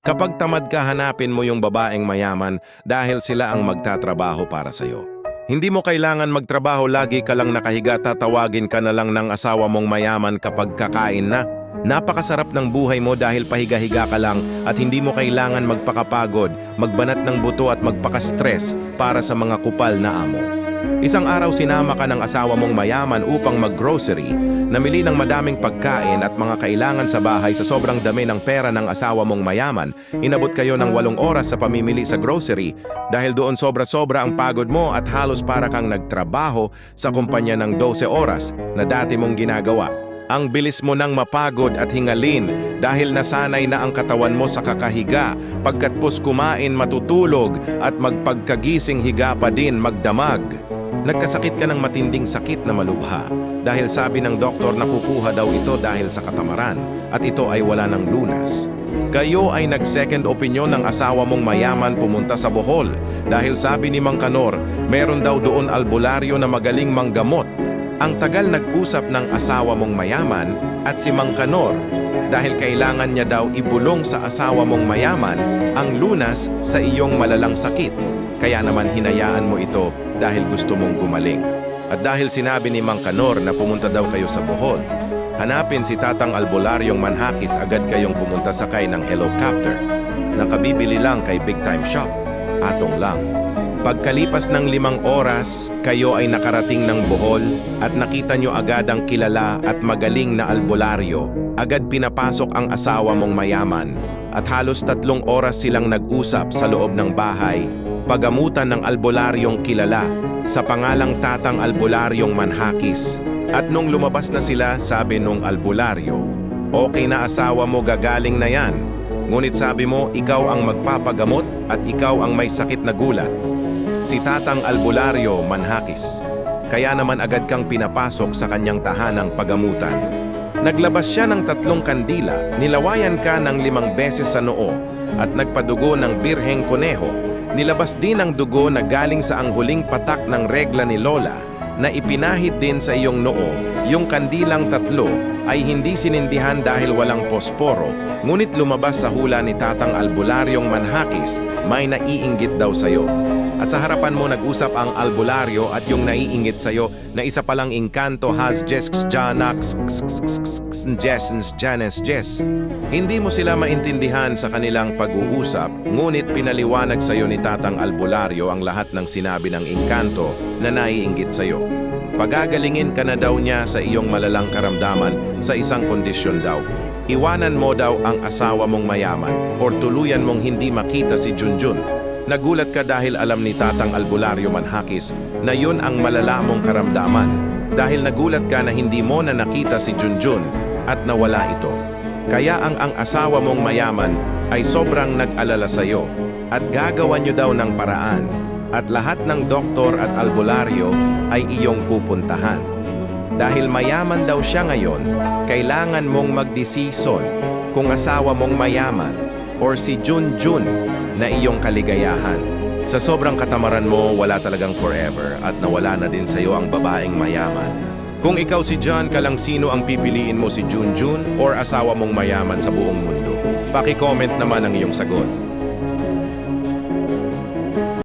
Kapag tamad ka, hanapin mo yung babaeng mayaman dahil sila ang magtatrabaho para sa'yo. Hindi mo kailangan magtrabaho, lagi ka lang nakahiga, tatawagin ka na lang ng asawa mong mayaman kapag kakain na. Napakasarap ng buhay mo dahil pahiga-higa ka lang at hindi mo kailangan magpakapagod, magbanat ng buto at magpaka-stress para sa mga kupal na amo. Isang araw sinama ka ng asawa mong mayaman upang mag-grocery, namili ng madaming pagkain at mga kailangan sa bahay. Sa sobrang dami ng pera ng asawa mong mayaman, inabot kayo ng 8 oras sa pamimili sa grocery. Dahil doon sobra-sobra ang pagod mo at halos para kang nagtrabaho sa kumpanya ng 12 oras na dati mong ginagawa. Ang bilis mo nang mapagod at hingalin dahil nasanay na ang katawan mo sa kakahiga, pagkatpos kumain, matutulog at magpagkagising higa pa din magdamag. Nagkasakit ka ng matinding sakit na malubha dahil sabi ng doktor na kukuha daw ito dahil sa katamaran at ito ay wala ng lunas. Kayo ay nag-second opinion ng asawa mong mayaman, pumunta sa Bohol dahil sabi ni Mang Kanor, meron daw doon albularyo na magaling manggamot. Ang tagal nag-usap ng asawa mong mayaman at si Mang Kanor dahil kailangan niya daw ibulong sa asawa mong mayaman ang lunas sa iyong malalang sakit. Kaya naman hinayaan mo ito dahil gusto mong gumaling. At dahil sinabi ni Mang Kanor na pumunta daw kayo sa Bohol, hanapin si Tatang Albularyong Manhakis, agad kayong pumunta sakay ng helicopter. Nakabibili lang kay Big Time Shop. Atong lang. Pagkalipas ng 5 oras, kayo ay nakarating ng Bohol at nakita nyo agad ang kilala at magaling na albularyo. Agad pinapasok ang asawa mong mayaman at halos 3 oras silang nag-usap sa loob ng bahay. Pagamutan ng albularyong kilala sa pangalang Tatang Albularyong Manhakis. At nung lumabas na sila, sabi nung albularyo, okay na asawa mo, gagaling na yan. Ngunit sabi mo, ikaw ang magpapagamot at ikaw ang may sakit na gulat. Si Tatang Albularyo Manhakis. Kaya naman agad kang pinapasok sa kanyang tahanang pagamutan. Naglabas siya ng 3 kandila, nilawayan ka ng 5 beses sa noo at nagpadugo ng birheng koneho. Nilabas din ang dugo na galing sa ang huling patak ng regla ni Lola na ipinahid din sa iyong noo. Yung kandilang 3 ay hindi sinindihan dahil walang posporo, ngunit lumabas sa hula ni Tatang Albularyong Manhakis, may naiinggit daw sa'yo. At sa harapan mo nag-usap ang albularyo at yung naiingit sa'yo na isa palang inkanto has jesks janax jes. Hindi mo sila maintindihan sa kanilang pag-uusap, ngunit pinaliwanag sa'yo ni Tatang Albularyo ang lahat ng sinabi ng inkanto na naiinggit sa'yo. Pagagalingin ka na daw niya sa iyong malalang karamdaman sa isang kondisyon daw. Iwanan mo daw ang asawa mong mayaman or tuluyan mong hindi makita si Junjun. Nagulat ka dahil alam ni Tatang Albularyo Manhakis na yun ang malala mong karamdaman. Dahil nagulat ka na hindi mo na nakita si Junjun at nawala ito. Kaya ang asawa mong mayaman ay sobrang nag-alala sa iyo at gagawan niyo daw ng paraan. At lahat ng doktor at albularyo ay iyong pupuntahan. Dahil mayaman daw siya ngayon, kailangan mong magdesisyon kung asawa mong mayaman or si Junjun na iyong kaligayahan. Sa sobrang katamaran mo, wala talagang forever at nawala na din sa iyo ang babaeng mayaman. Kung ikaw si John ka lang, sino ang pipiliin mo, si Junjun or asawa mong mayaman sa buong mundo? Paki-comment naman ang iyong sagot.